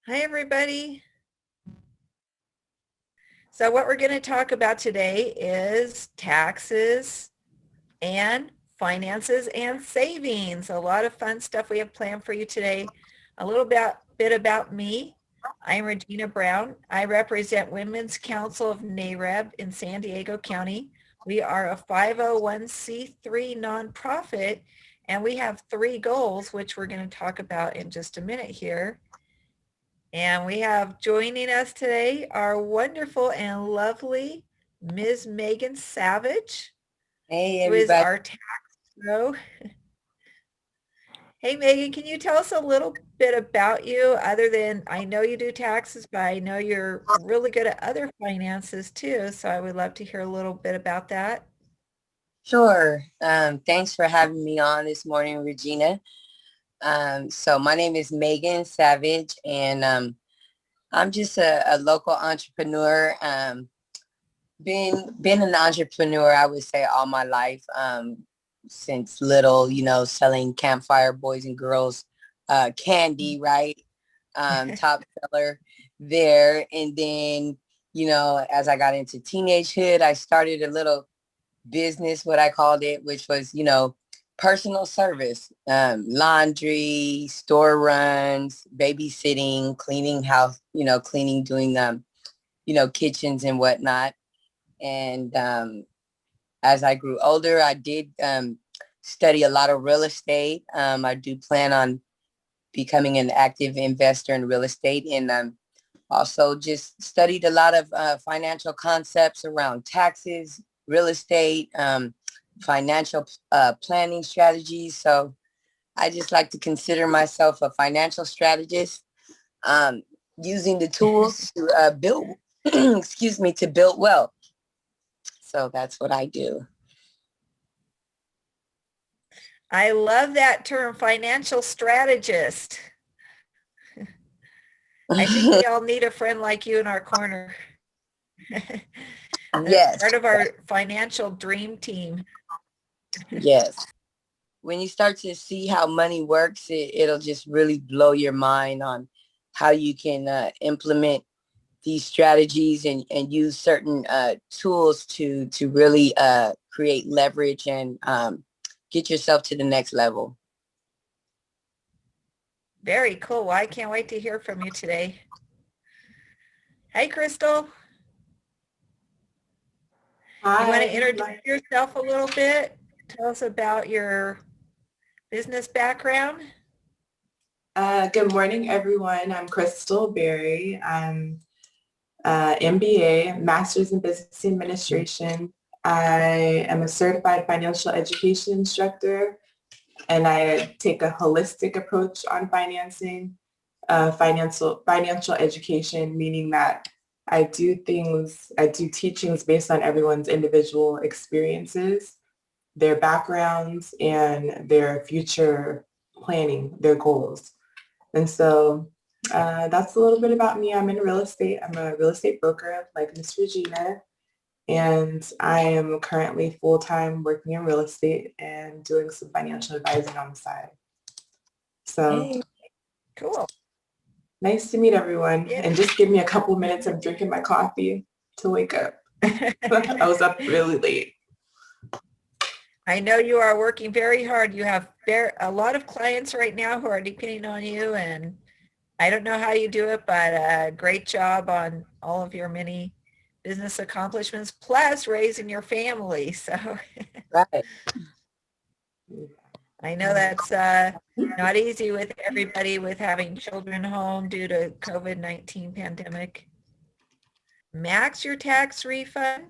Hi, everybody. So what we're going to talk about today is taxes and finances and savings. A lot of fun stuff we have planned for you today. A little bit about me. I'm Regina Brown. I represent Women's Council of NAREB in San Diego County. We are a 501c3 nonprofit, and we have 3 goals, which we're going to talk about in just a minute here. And we have joining us today our wonderful and lovely Ms. Maegan Savage, Hey, who is everybody. our tax pro. Hey, Megan, can you tell us a little bit about you other than I know you do taxes, but I know you're really good at other finances too. So I would love to hear a little bit about that. Sure. Thanks for having me on this morning, Regina. So my name is Maegan Savage, and I'm just a local entrepreneur. Been an entrepreneur, I would say, all my life, since little, selling Campfire Boys and Girls candy, right? Top seller there. And then, as I got into teenagehood, I started a little business, what I called it, which was, personal service, laundry, store runs, babysitting, cleaning house, cleaning, doing, kitchens and whatnot. And as I grew older, I did study a lot of real estate. I do plan on becoming an active investor in real estate, and also just studied a lot of financial concepts around taxes, real estate, financial planning strategies. So I just like to consider myself a financial strategist, um, using the tools to build, excuse me, to build wealth. So that's what I do. I love that term, financial strategist. I think we all need a friend like you in our corner. That's Yes, part of our financial dream team. yes. When you start to see how money works, it'll just really blow your mind on how you can implement these strategies and use certain tools to really create leverage and get yourself to the next level. Very cool. Well, I can't wait to hear from you today. Hey, Crystal. You want to Hi. introduce yourself a little bit? Tell us about your business background. Good morning, everyone. I'm Crystal Berry. I'm MBA, Master's in Business Administration. I am a certified financial education instructor, and I take a holistic approach on financing, financial education, meaning that I do teachings based on everyone's individual experiences, their backgrounds, and their future planning, their goals. And so that's a little bit about me. I'm in real estate. I'm a real estate broker like Miss Regina, and I am currently full-time working in real estate and doing some financial advising on the side. So Hey. Cool. nice to meet everyone. Yeah. And just give me a couple minutes. I'm drinking my coffee to wake up. I was up really late. I know you are working very hard. You have a lot of clients right now who are depending on you, and I don't know how you do it, but great job on all of your many business accomplishments, plus raising your family. So Right. I know that's not easy with everybody with having children home due to COVID-19 pandemic. Max your tax refund.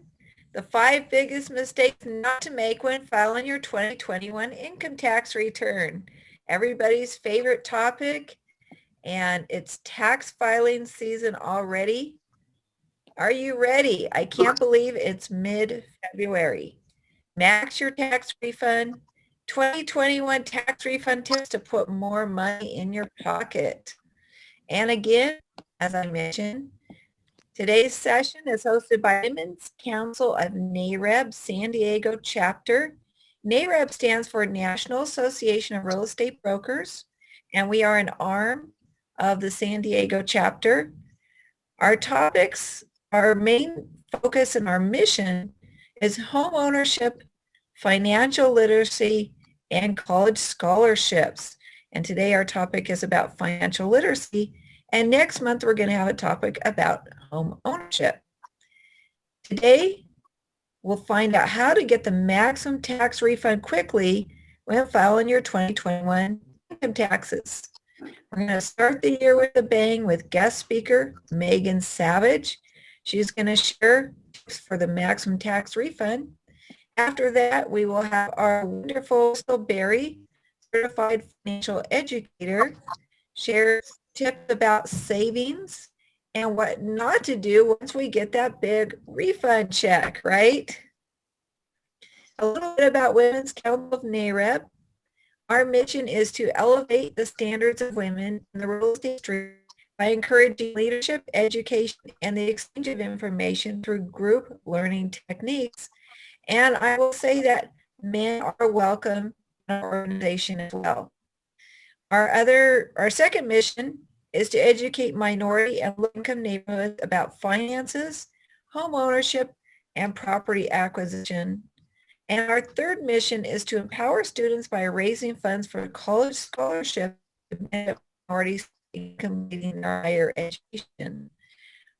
The 5 biggest mistakes not to make when filing your 2021 income tax return. Everybody's favorite topic, and it's tax filing season already. Are you ready? I can't believe it's mid-February. Max your tax refund. 2021 tax refund tips to put more money in your pocket. And again, as I mentioned, today's session is hosted by Women's Council of NAREB San Diego Chapter. NAREB stands for National Association of Real Estate Brokers, and we are an arm of the San Diego chapter. Our topics, our main focus and our mission is home ownership, financial literacy, and college scholarships. And today our topic is about financial literacy. And next month we're going to have a topic about home ownership. Today we'll find out how to get the maximum tax refund quickly when filing your 2021 income taxes. We're going to start the year with a bang with guest speaker Maegan Savage. She's going to share tips for the maximum tax refund. After that, we will have our wonderful Barry, certified financial educator, share tips about savings and what not to do once we get that big refund check, right? A little bit about Women's Council of NAREP. Our mission is to elevate the standards of women in the real estate industry by encouraging leadership, education, and the exchange of information through group learning techniques. And I will say that men are welcome in our organization as well. Our second mission is to educate minority and low-income neighborhoods about finances, home ownership, and property acquisition. And our third mission is to empower students by raising funds for college scholarships to benefit minorities in completing their higher education.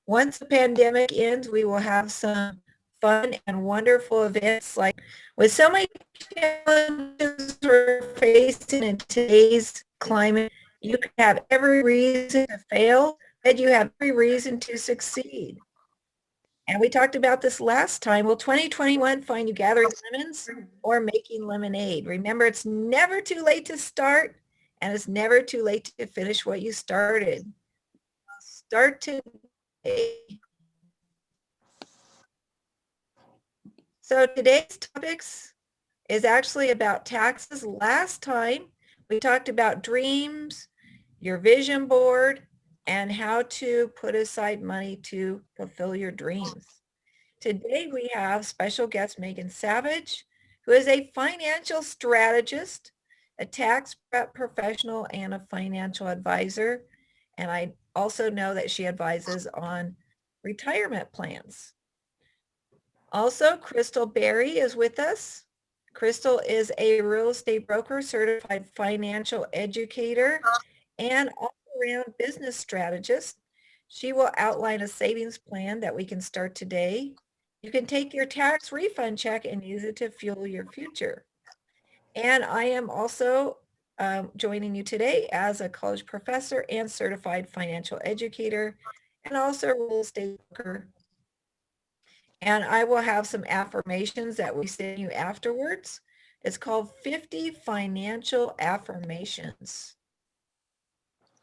Once the pandemic ends, we will have some fun and wonderful events. Like with so many challenges we're facing in today's climate, you could have every reason to fail, but you have every reason to succeed. And we talked about this last time. Will 2021 find you gathering lemons or making lemonade? Remember, it's never too late to start, and it's never too late to finish what you started. Start today. So today's topics is actually about taxes. Last time, we talked about dreams, your vision board, and how to put aside money to fulfill your dreams. Today we have special guest Maegan Savage, who is a financial strategist, a tax prep professional, and a financial advisor. And I also know that she advises on retirement plans. Also, Crystal Berry is with us. Crystal is a real estate broker, certified financial educator, and all-around business strategist. She will outline a savings plan that we can start today. You can take your tax refund check and use it to fuel your future. And I am also joining you today as a college professor and certified financial educator, and also a real estate broker. And I will have some affirmations that we send you afterwards. It's called 50 Financial Affirmations.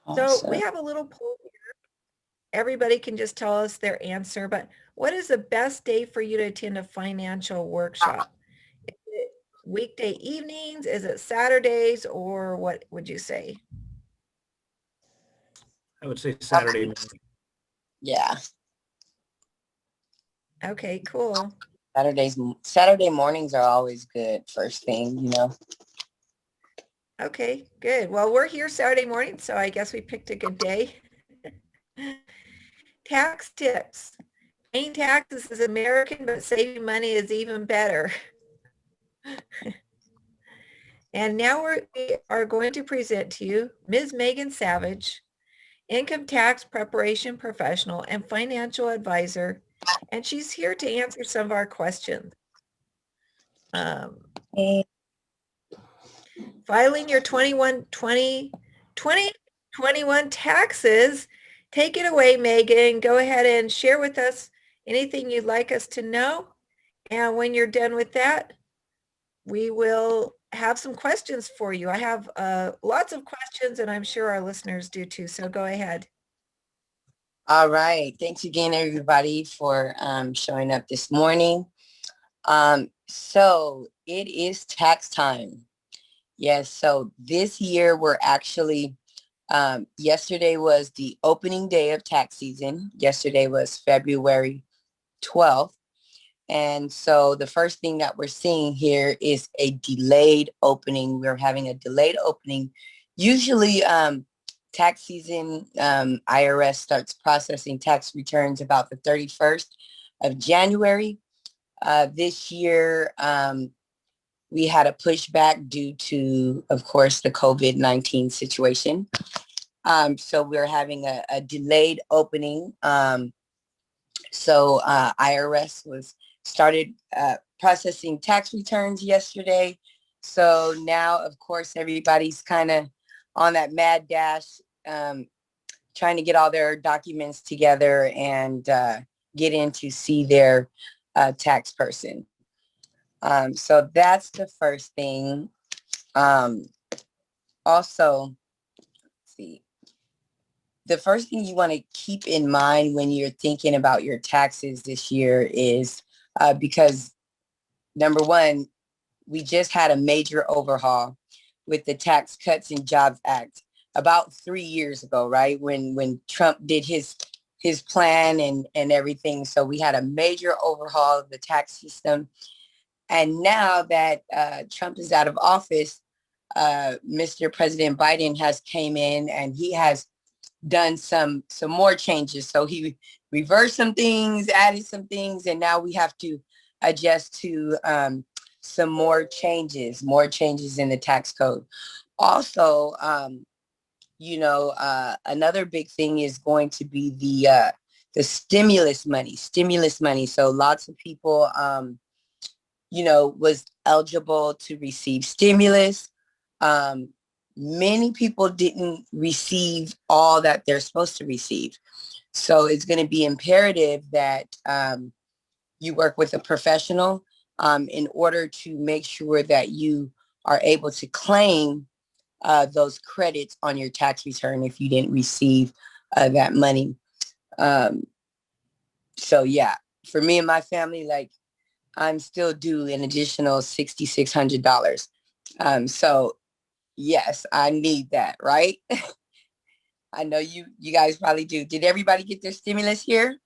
Awesome. So we have a little poll here. Everybody can just tell us their answer, but what is the best day for you to attend a financial workshop? Is it weekday evenings? Is it Saturdays, or what would you say? I would say Saturday morning. Yeah. Okay, cool. Saturday mornings are always good. First thing, you know. Okay, good. Well, we're here Saturday morning, so I guess we picked a good day. Tax tips. Paying taxes is American, but saving money is even better. And now we are going to present to you Ms. Maegan Savage, income tax preparation professional and financial advisor, and she's here to answer some of our questions. Filing your 2021 taxes. Take it away, Maegan. Go ahead and share with us anything you'd like us to know. And when you're done with that, we will have some questions for you. I have lots of questions, and I'm sure our listeners do too. So go ahead. All right. Thanks again, everybody, for showing up this morning. So it is tax time. Yes. So this year we're actually, yesterday was the opening day of tax season. Yesterday was February 12th. And so the first thing that we're seeing here is a delayed opening. We're having a delayed opening. Usually tax season. IRS starts processing tax returns about the 31st of January. This year, we had a pushback due to, of course, the COVID-19 situation. So we're having a delayed opening. So IRS started processing tax returns yesterday. So now, of course, everybody's kind of on that mad dash, trying to get all their documents together and get in to see their tax person. So that's the first thing. Also, let's see. The first thing you want to keep in mind when you're thinking about your taxes this year is because number one, we just had a major overhaul with the Tax Cuts and Jobs Act about 3 years ago, right? When Trump did his plan and everything. So we had a major overhaul of the tax system. And now that Trump is out of office, Mr. President Biden has came in and he has done some more changes. So he reversed some things, added some things, and now we have to adjust to some more changes in the tax code. Also, another big thing is going to be the stimulus money. So lots of people, was eligible to receive stimulus. Many people didn't receive all that they're supposed to receive. So it's going to be imperative that you work with a professional in order to make sure that you are able to claim those credits on your tax return if you didn't receive that money. So yeah, for me and my family, like I'm still due an additional $6,600. So yes, I need that, right? I know you guys probably do. Did everybody get their stimulus here?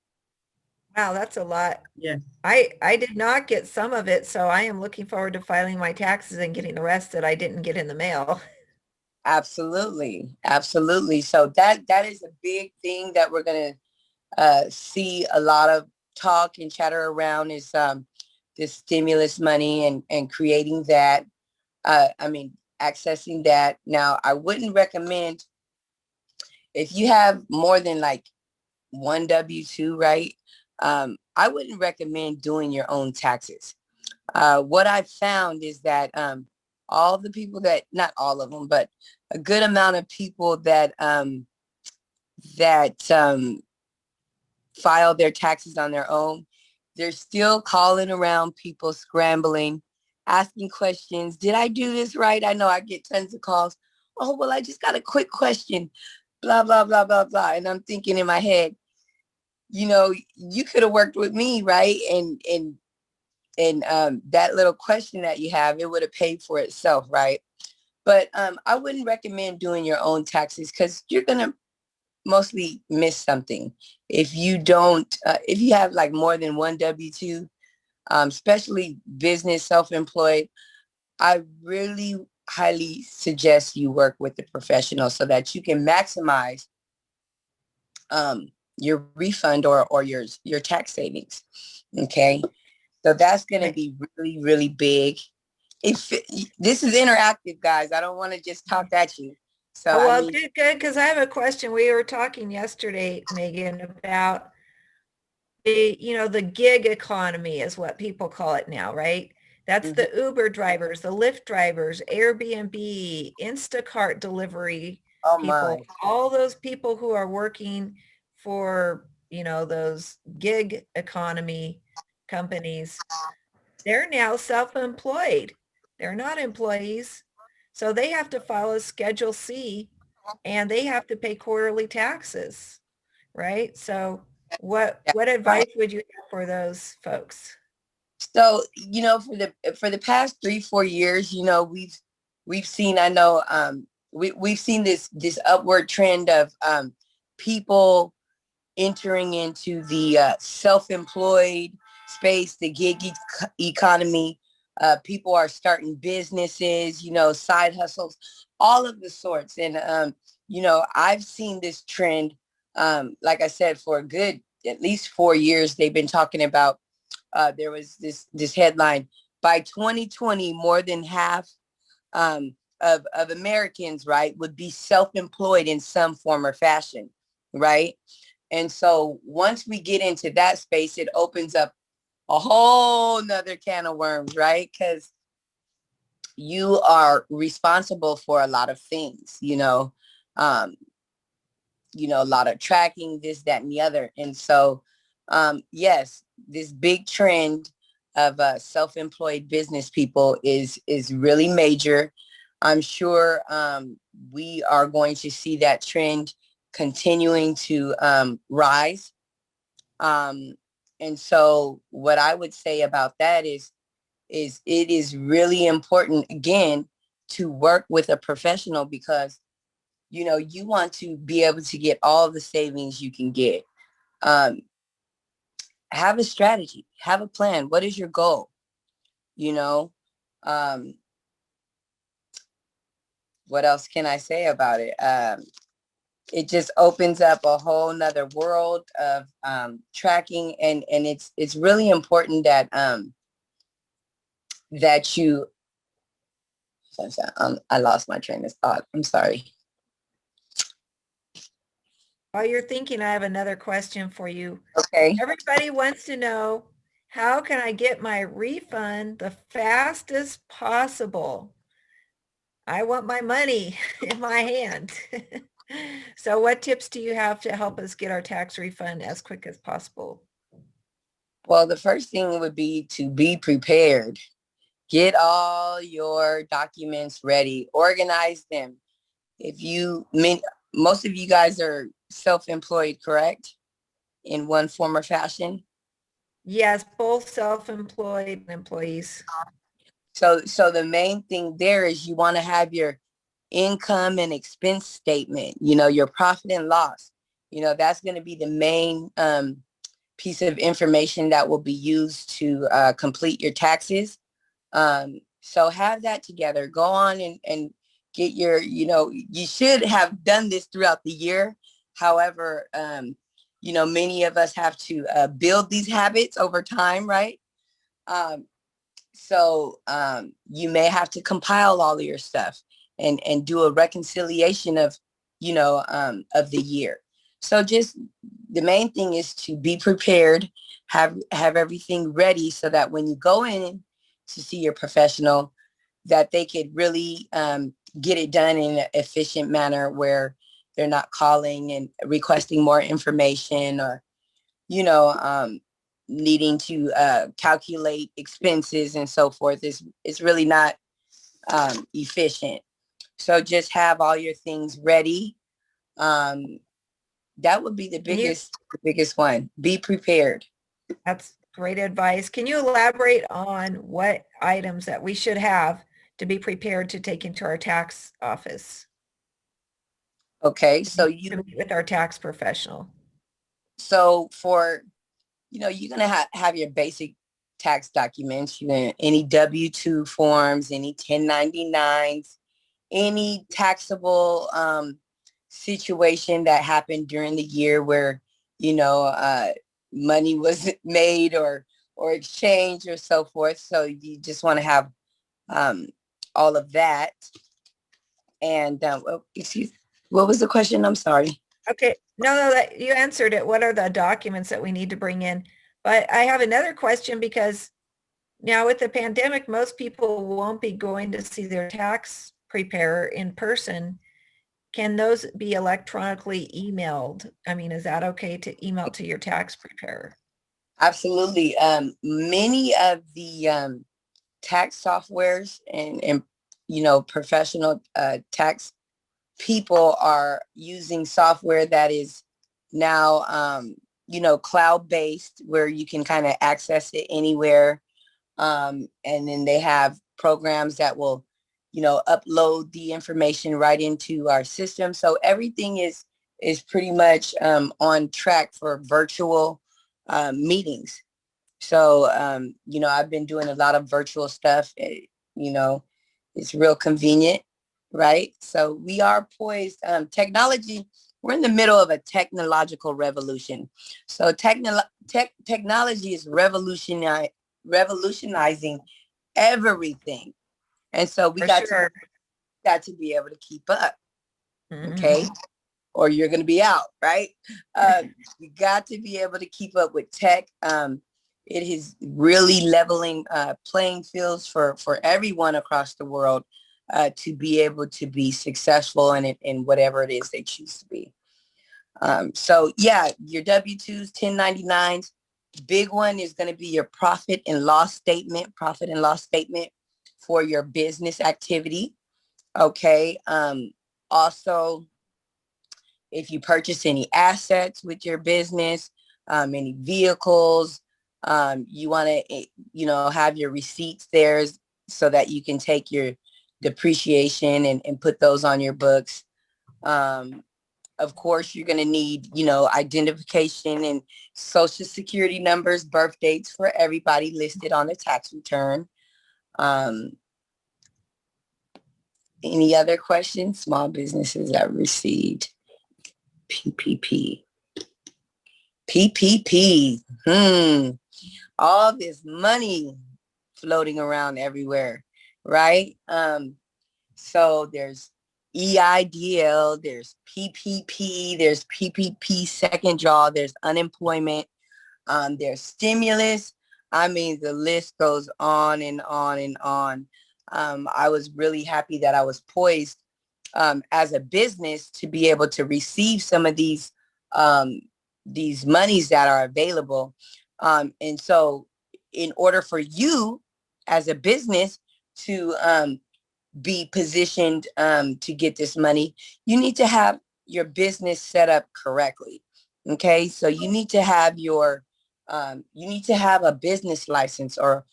Wow, that's a lot. Yeah. I did not get some of it, so I am looking forward to filing my taxes and getting the rest that I didn't get in the mail. Absolutely. So that is a big thing that we're going to see a lot of talk and chatter around is this stimulus money and creating that. Accessing that. Now, I wouldn't recommend if you have more than like one W-2, right? I wouldn't recommend doing your own taxes. What I've found is that all the people that, not all of them, but a good amount of people that file their taxes on their own, they're still calling around people, scrambling, asking questions. Did I do this right? I know I get tons of calls. Oh, well, I just got a quick question, blah, blah, blah, blah, blah. And I'm thinking in my head, you could have worked with me, right? And that little question that you have, it would have paid for itself, right? But I wouldn't recommend doing your own taxes because you're going to mostly miss something. If you don't, if you have like more than one W-2, especially business, self-employed, I really highly suggest you work with a professional so that you can maximize your refund or your tax savings. Okay. So that's going to be really, really big. This is interactive, guys. I don't want to just talk at you. So Well, good, because I have a question. We were talking yesterday, Megan, about the gig economy is what people call it now, right? That's the Uber drivers, the Lyft drivers, Airbnb, Instacart delivery people, all those people who are working for, those gig economy companies. They're now self-employed. They're not employees. So they have to file a Schedule C and they have to pay quarterly taxes, right? So what advice would you have for those folks? So, for the past 3-4 years, we've seen, I know, we've seen this upward trend of people entering into the self-employed space, the gig economy. People are starting businesses, side hustles, all of the sorts. And I've seen this trend, like I said, for a good at least 4 years. They've been talking about, there was this headline, by 2020, more than half of Americans, right, would be self-employed in some form or fashion, right? And so once we get into that space, it opens up a whole nother can of worms, right? Because you are responsible for a lot of things, um, a lot of tracking, this, that, and the other. And so, yes, this big trend of self-employed business people is really major. I'm sure we are going to see that trend continuing to rise. And so what I would say about that is it is really important, again, to work with a professional, because you want to be able to get all the savings you can get. Have a strategy, have a plan. What is your goal? Um, what else can I say about it? It just opens up a whole nother world of tracking, and it's really important that that you. I lost my train of thought. I'm sorry. While you're thinking, I have another question for you. Okay. Everybody wants to know, how can I get my refund the fastest possible? I want my money in my hand. So what tips do you have to help us get our tax refund as quick as possible? Well, the first thing would be to be prepared. Get all your documents ready, organize them. Most of you guys are self-employed, correct? In one form or fashion. Yes, both self-employed employees. So the main thing there is you want to have your income and expense statement, your profit and loss. That's going to be the main piece of information that will be used to complete your taxes. So have that together. Go on and get your, you should have done this throughout the year. However, many of us have to build these habits over time, right? So you may have to compile all of your stuff and do a reconciliation of, of the year. So just the main thing is to be prepared, have everything ready so that when you go in to see your professional, that they could really get it done in an efficient manner where they're not calling and requesting more information, or, needing to calculate expenses and so forth. It's really not efficient. So just have all your things ready. That would be the biggest one. Be prepared. That's great advice. Can you elaborate on what items that we should have to be prepared to take into our tax office? Okay, so to meet with our tax professional. So for, you're gonna have your basic tax documents, any W-2 forms, any 1099s, any taxable situation that happened during the year where, money was made or exchanged or so forth. So you just want to have all of that. And what was the question? I'm sorry. Okay, no, that you answered it. What are the documents that we need to bring in? But I have another question, because now with the pandemic, most people won't be going to see their tax preparer in person. Can those be electronically emailed? I mean, is that okay to email to your tax preparer? Absolutely. Many of the tax softwares and professional tax people are using software that is now cloud-based, where you can kind of access it anywhere. And then they have programs that will upload the information right into our system. So everything is pretty much on track for virtual meetings. So I've been doing a lot of virtual stuff. It's real convenient. right? So we are poised. Technology, we're in the middle of a technological revolution. So technology is revolutionizing everything. And so we For got sure. to be able to keep up, Mhm. okay? Or you're going to be out, right? You got to be able to keep up with tech. It is really leveling playing fields for everyone across the world to be able to be successful in whatever it is they choose to be. So yeah, your W-2s, 1099s. Big one is going to be your profit and loss statement for your business activity. Okay. Also, if you purchase any assets with your business, any vehicles, you want to, have your receipts there so that you can take your depreciation and put those on your books. Of course, you're going to need, identification and social security numbers, birth dates for everybody listed on the tax return. Any other questions? Small businesses that received PPP. PPP. All this money floating around everywhere, right? So there's EIDL, there's PPP, there's PPP second draw, there's unemployment, there's stimulus. I mean, the list goes on and on and on. I was really happy that I was poised as a business to be able to receive some of these monies that are available. And so in order for you as a business to be positioned to get this money, you need to have your business set up correctly. Okay, so you need to have a business license or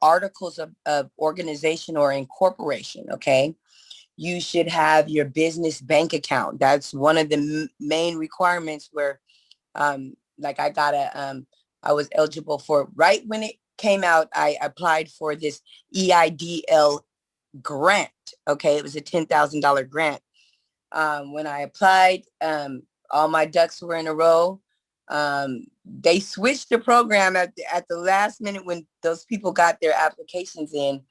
articles of organization or incorporation. Okay, you should have your business bank account. That's one of the main requirements where, like I was eligible for, right when it came out, I applied for this EIDL grant. Okay, it was a $10,000 grant. When I applied, all my ducks were in a row. They switched the program at the last minute when those people got their applications in.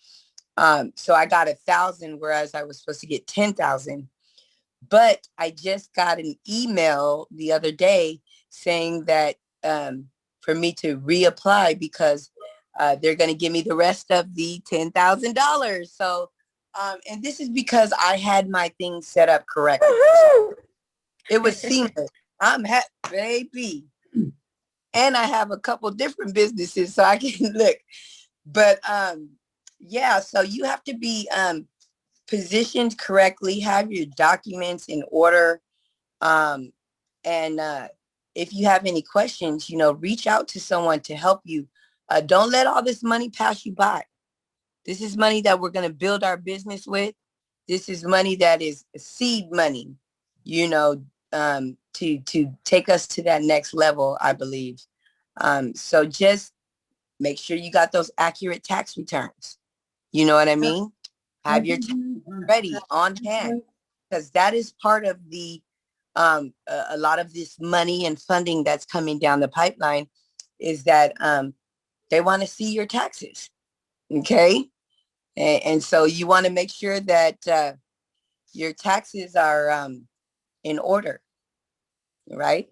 So I got 1,000, whereas I was supposed to get 10,000. But I just got an email the other day saying that for me to reapply because they're going to give me the rest of the $10,000. So, and this is because I had my things set up correctly. It was seamless. I'm happy, baby. And I have a couple different businesses so I can look. But yeah, so you have to be positioned correctly, have your documents in order. And if you have any questions, reach out to someone to help you. Don't let all this money pass you by. This is money that we're going to build our business with. This is money that is seed money, to take us to that next level, I believe. So just make sure you got those accurate tax returns. You know what I mean? Have your tax ready on hand, because that is part of the a lot of this money and funding that's coming down the pipeline is that they want to see your taxes. Okay. And so you want to make sure that your taxes are in order, right?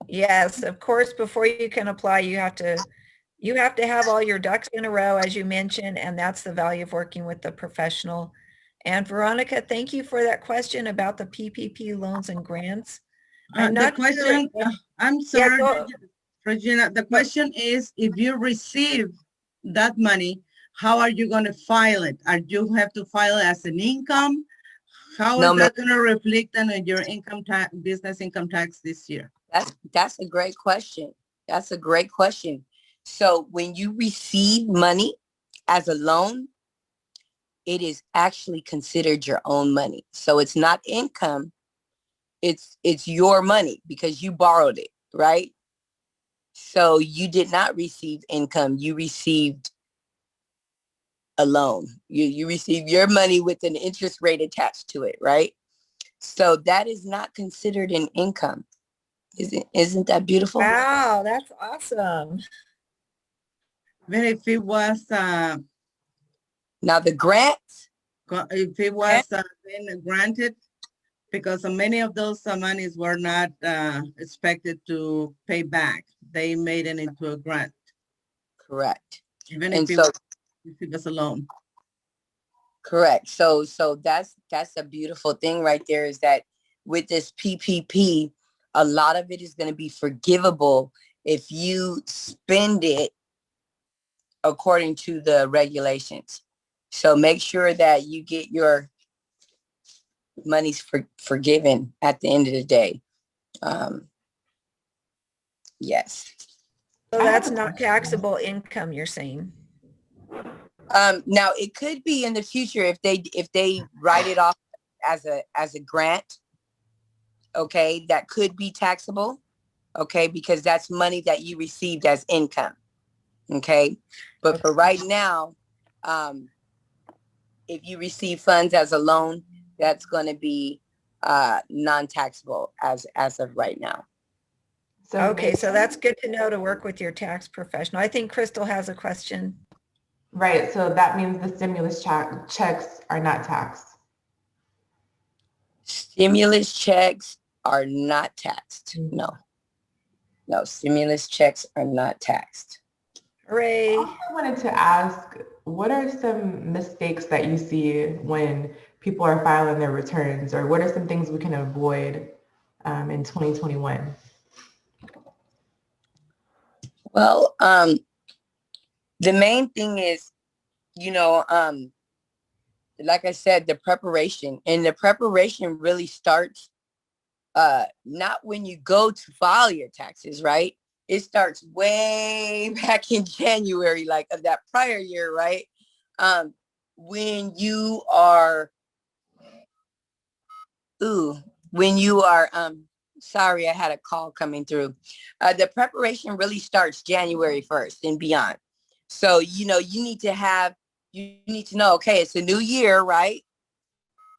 Yes, of course, before you can apply, you have to have all your ducks in a row, as you mentioned, and that's the value of working with the professional. And Veronica, thank you for that question about the PPP loans and grants. I'm The not question, sure. I'm sorry, go. Regina, the question is, if you receive that money, how are you going to file it? Are you have to file it as an income? How is that going to reflect on your income tax, business income tax this year? That's a great question. That's a great question. So when you receive money as a loan, it is actually considered your own money. So it's not income. It's your money because you borrowed it, right? So you did not receive income. You received a loan. You receive your money with an interest rate attached to it, right? So that is not considered an income. Isn't that beautiful? Wow, that's awesome. But if it was, Now the grants, if it was then granted, because many of those monies were not expected to pay back. They made it into a grant, correct. even And if so it was a loan. correct. So that's a beautiful thing right there, is that with this PPP, a lot of it is going to be forgivable if you spend it according to the regulations. So make sure that you get your monies forgiven at the end of the day. Yes. So that's not taxable income, you're saying? Now it could be in the future if they write it off as a grant. Okay, that could be taxable. Okay, because that's money that you received as income. Okay, but for right now, if you receive funds as a loan, that's going to be non-taxable as of right now. So Okay, so that's good to know to work with your tax professional. I think Crystal has a question. right. So that means the stimulus checks are not taxed. Stimulus checks are not taxed. No, stimulus checks are not taxed. Hooray. I wanted to ask, what are some mistakes that you see when people are filing their returns, or what are some things we can avoid in 2021? Well, the main thing is, like I said, the preparation, and the preparation really starts not when you go to file your taxes, right? It starts way back in January, like of that prior year, right? When you are, sorry, I had a call coming through. The preparation really starts January 1st and beyond. So, you need to know, okay, it's a new year, right?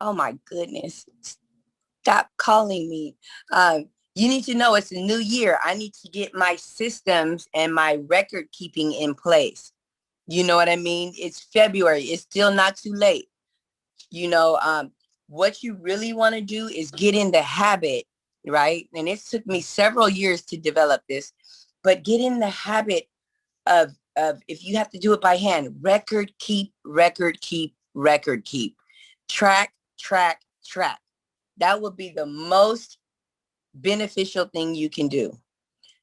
Oh my goodness. Stop calling me. You need to know it's a new year. I need to get my systems and my record keeping in place. You know what I mean? It's February. It's still not too late. What you really want to do is get in the habit, right? And it took me several years to develop this, but get in the habit of if you have to do it by hand, record keep, record keep, record keep, track, track, track. That would be the most beneficial thing you can do,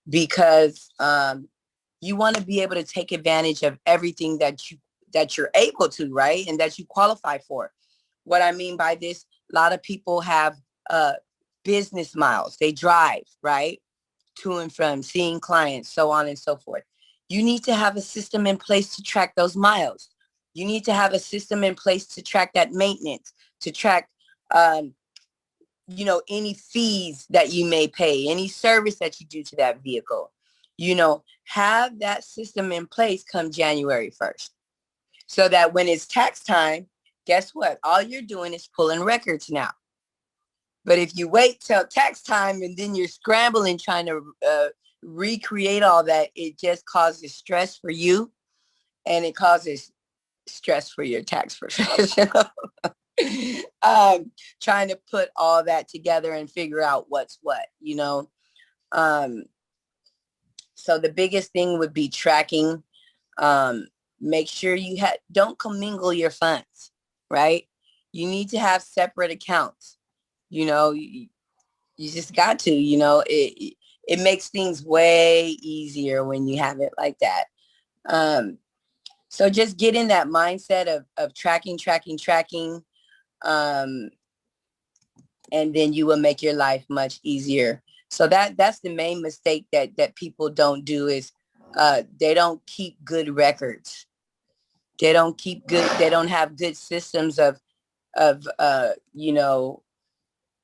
because you want to be able to take advantage of everything that you're able to, right? And that you qualify for. What I mean by this, a lot of people have business miles. They drive, right? To and from, seeing clients, so on and so forth. You need to have a system in place to track those miles. You need to have a system in place to track that maintenance, to track, any fees that you may pay, any service that you do to that vehicle. Have that system in place come January 1st. So that when it's tax time, guess what? All you're doing is pulling records now. But if you wait till tax time and then you're scrambling trying to recreate all that, it just causes stress for you, and it causes stress for your tax professional. Trying to put all that together and figure out what's what, So the biggest thing would be tracking. Make sure you don't commingle your funds, right? You need to have separate accounts. You just got to, it makes things way easier when you have it like that. So just get in that mindset of tracking, and then you will make your life much easier. So that's the main mistake that people don't do is they don't keep good records. They don't have good systems of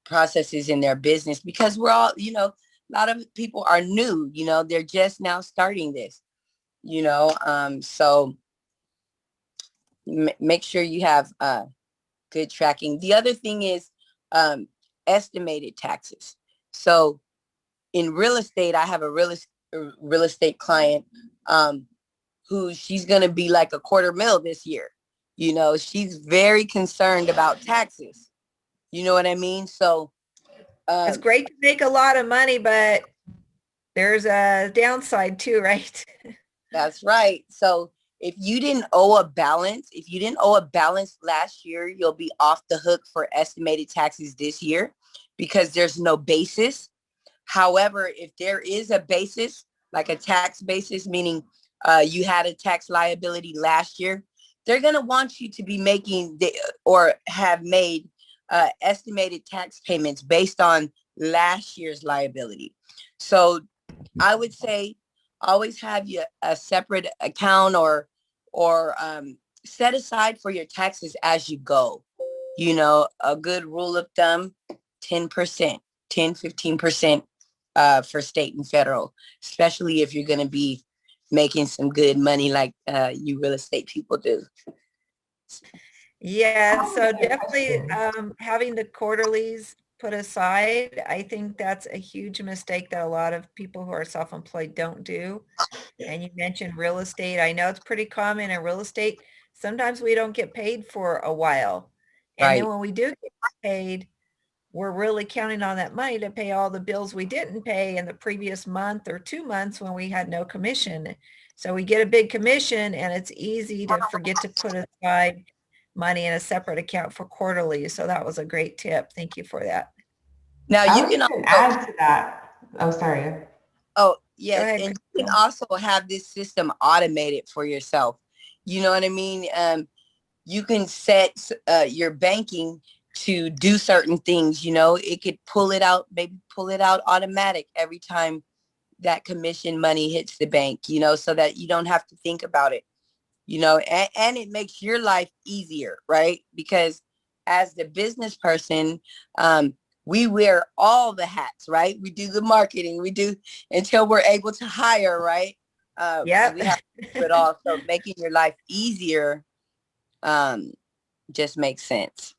processes in their business, because we're all, a lot of people are new, they're just now starting this, so make sure you have good tracking. The other thing is estimated taxes. So in real estate, I have a real estate client who she's going to be like $250,000 this year. You know, she's very concerned about taxes. You know what I mean? So It's great to make a lot of money, but there's a downside too, right? that's right. So if you didn't owe a balance last year, you'll be off the hook for estimated taxes this year because there's no basis. However, if there is a basis, like a tax basis, meaning you had a tax liability last year, they're going to want you to be making or have made estimated tax payments based on last year's liability. So I would say always have a separate account or set aside for your taxes as you go. You know, a good rule of thumb, 10%, 15% for state and federal, especially if you're going to be making some good money like you real estate people do. Yeah, so definitely having the quarterlies put aside, I think that's a huge mistake that a lot of people who are self-employed don't do. And you mentioned real estate. I know it's pretty common in real estate. Sometimes we don't get paid for a while. And then Right. when we do get paid, we're really counting on that money to pay all the bills we didn't pay in the previous month or 2 months when we had no commission. So we get a big commission and it's easy to forget to put aside money in a separate account for quarterly. So that was a great tip. Thank you for that. Now I you would can even add to that. Oh, sorry. Oh, Go yes. ahead, And you can Crystal. also have this system automated for yourself. You know what I mean? You can set your banking to do certain things. You know, it could pull it out, maybe pull it out automatic every time that commission money hits the bank, you know, so that you don't have to think about it, you know, and it makes your life easier, right? Because as the business person, we wear all the hats, right? We do the marketing, we do until we're able to hire, right? Yep. We have to do it all. So making your life easier just makes sense.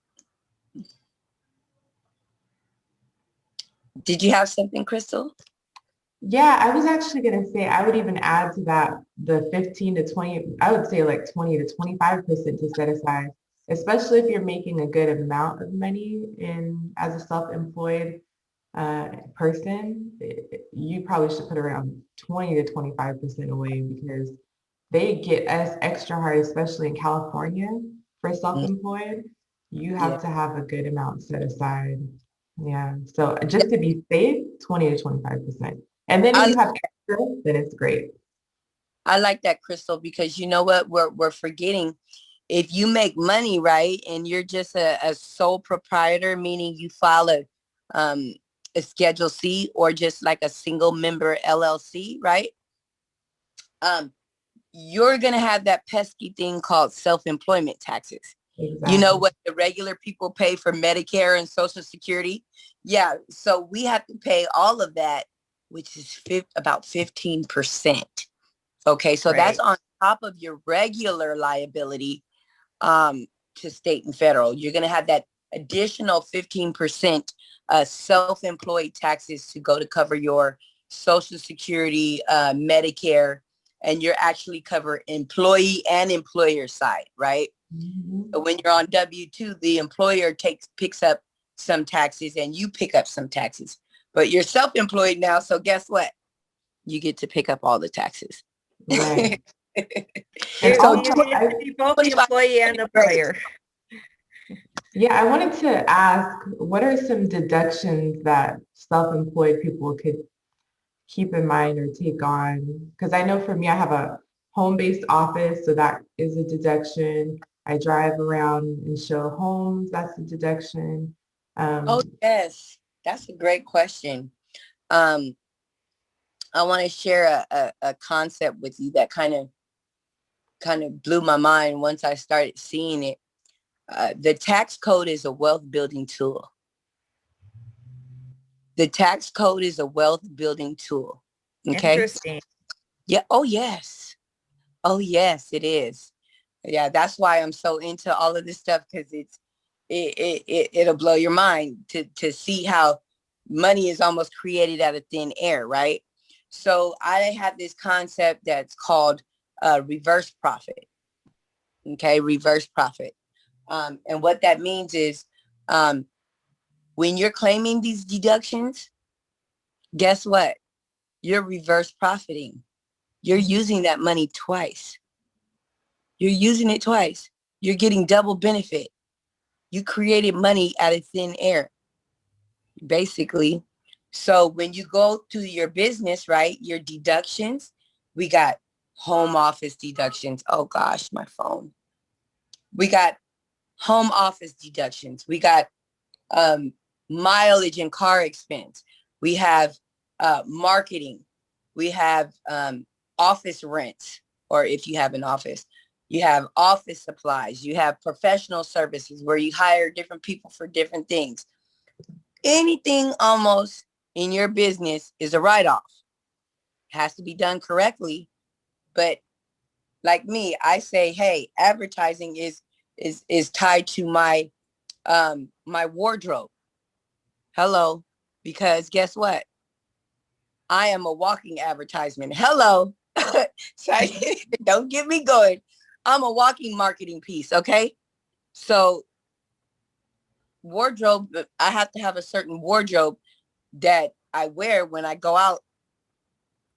Did you have something, Crystal? Yeah, I was actually going to say, I would even add to that the 15 to 20, I would say like 20 to 25% to set aside, especially if you're making a good amount of money as a self-employed person. You probably should put around 20 to 25% away because they get us extra hard, especially in California for self-employed. You Yeah. have to have a good amount set aside. Yeah. So just to be safe, 20 to 25%. And then if you have extra, then it's great. I like that, Crystal, because you know what we're forgetting. If you make money, right, and you're just a sole proprietor, meaning you file a Schedule C or just like a single member LLC, right? You're gonna have that pesky thing called self-employment taxes. Exactly. You know what the regular people pay for Medicare and Social Security? Yeah, so we have to pay all of that, which is about 15%. Okay, so that's on top of your regular liability to state and federal. You're going to have that additional 15% self-employed taxes to go to cover your Social Security, Medicare, and you're actually cover employee and employer side, right? Mm-hmm. So when you're on W-2, the employer picks up some taxes and you pick up some taxes. But you're self-employed now, so guess what? You get to pick up all the taxes. Right. And So you need to be both the employee and the employer. Yeah, I wanted to ask, what are some deductions that self-employed people could keep in mind or take on? Because I know for me, I have a home-based office, so that is a deduction. I drive around and show homes, that's a deduction. Oh, yes. That's a great question. I want to share a concept with you that kind of blew my mind once I started seeing it. The tax code is a wealth building tool. The tax code is a wealth building tool. Okay. Interesting. Yeah. Oh, yes. Oh, yes, it is. Yeah, that's why I'm so into all of this stuff, because it'll blow your mind to see how money is almost created out of thin air, right? So I have this concept that's called reverse profit. Okay, reverse profit. And what that means is when you're claiming these deductions, guess what? You're reverse profiting. You're using that money twice. You're using it twice. You're getting double benefit. You created money out of thin air, basically. So when you go to your business, right, your deductions, we got home office deductions. Oh gosh, my phone. We got home office deductions. We got mileage and car expense. We have marketing. We have office rents, or if you have an office, you have office supplies. You have professional services where you hire different people for different things. Anything almost in your business is a write-off. Has to be done correctly. But like me, I say, hey, advertising is tied to my my wardrobe. Hello, because guess what? I am a walking advertisement. Hello. So don't get me going. I'm a walking marketing piece, okay? So wardrobe, I have to have a certain wardrobe that I wear when I go out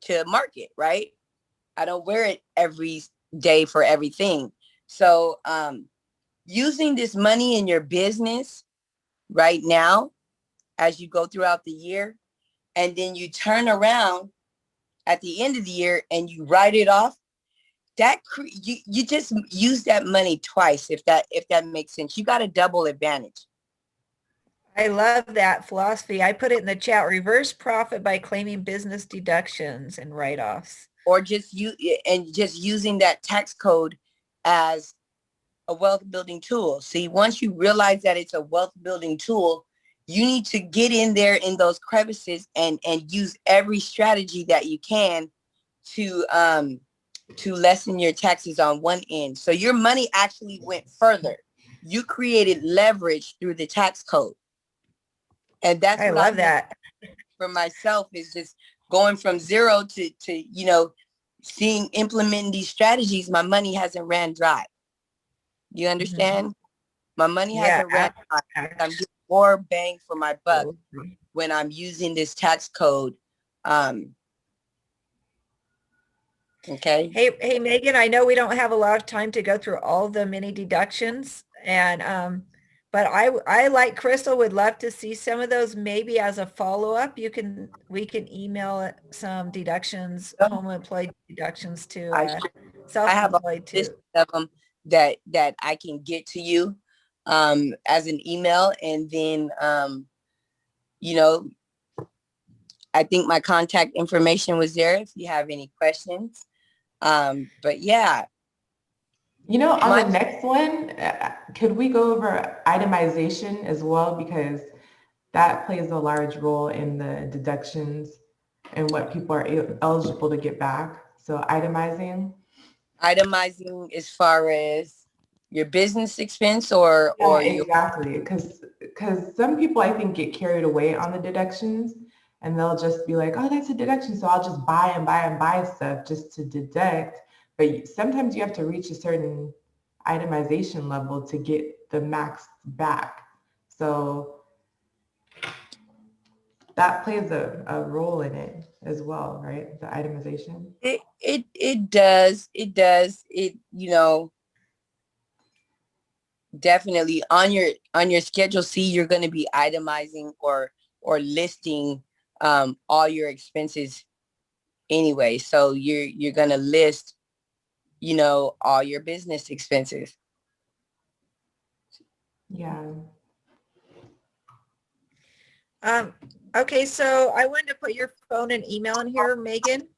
to market, right? I don't wear it every day for everything. So using this money in your business right now as you go throughout the year, and then you turn around at the end of the year and you write it off, that you just use that money twice, if that makes sense. You got a double advantage. I love that philosophy. I put it in the chat: reverse profit by claiming business deductions and write-offs. Or just using that tax code as a wealth building tool. See, once you realize that it's a wealth building tool, you need to get in there in those crevices and use every strategy that you can to lessen your taxes on one end. So your money actually went further. You created leverage through the tax code. And that's I what love that. for myself, is just going from zero to implementing these strategies. My money hasn't ran dry. You understand? My money Yeah, hasn't ran dry. I'm getting more bang for my buck when I'm using this tax code. Okay. Hey, Megan, I know we don't have a lot of time to go through all the mini deductions, and but I like Crystal would love to see some of those maybe as a follow-up. We can email some deductions, home employed deductions to I have a self-employed list too. of them that I can get to you as an email, and then I think my contact information was there if you have any questions. But yeah. On the next one, could we go over itemization as well? Because that plays a large role in the deductions and what people are eligible to get back. So itemizing. Itemizing as far as your business expense or Yeah, your... exactly. Because some people, I think, get carried away on the deductions, and they'll just be like, oh, that's a deduction, so I'll just buy and buy and buy stuff just to deduct. But sometimes you have to reach a certain itemization level to get the max back. So that plays a role in it as well, right? The itemization. It does. Definitely on your schedule C, you're going to be itemizing or listing all your expenses anyway. So you're going to list all your business expenses. Yeah. Okay, so I wanted to put your phone and email in here, Megan.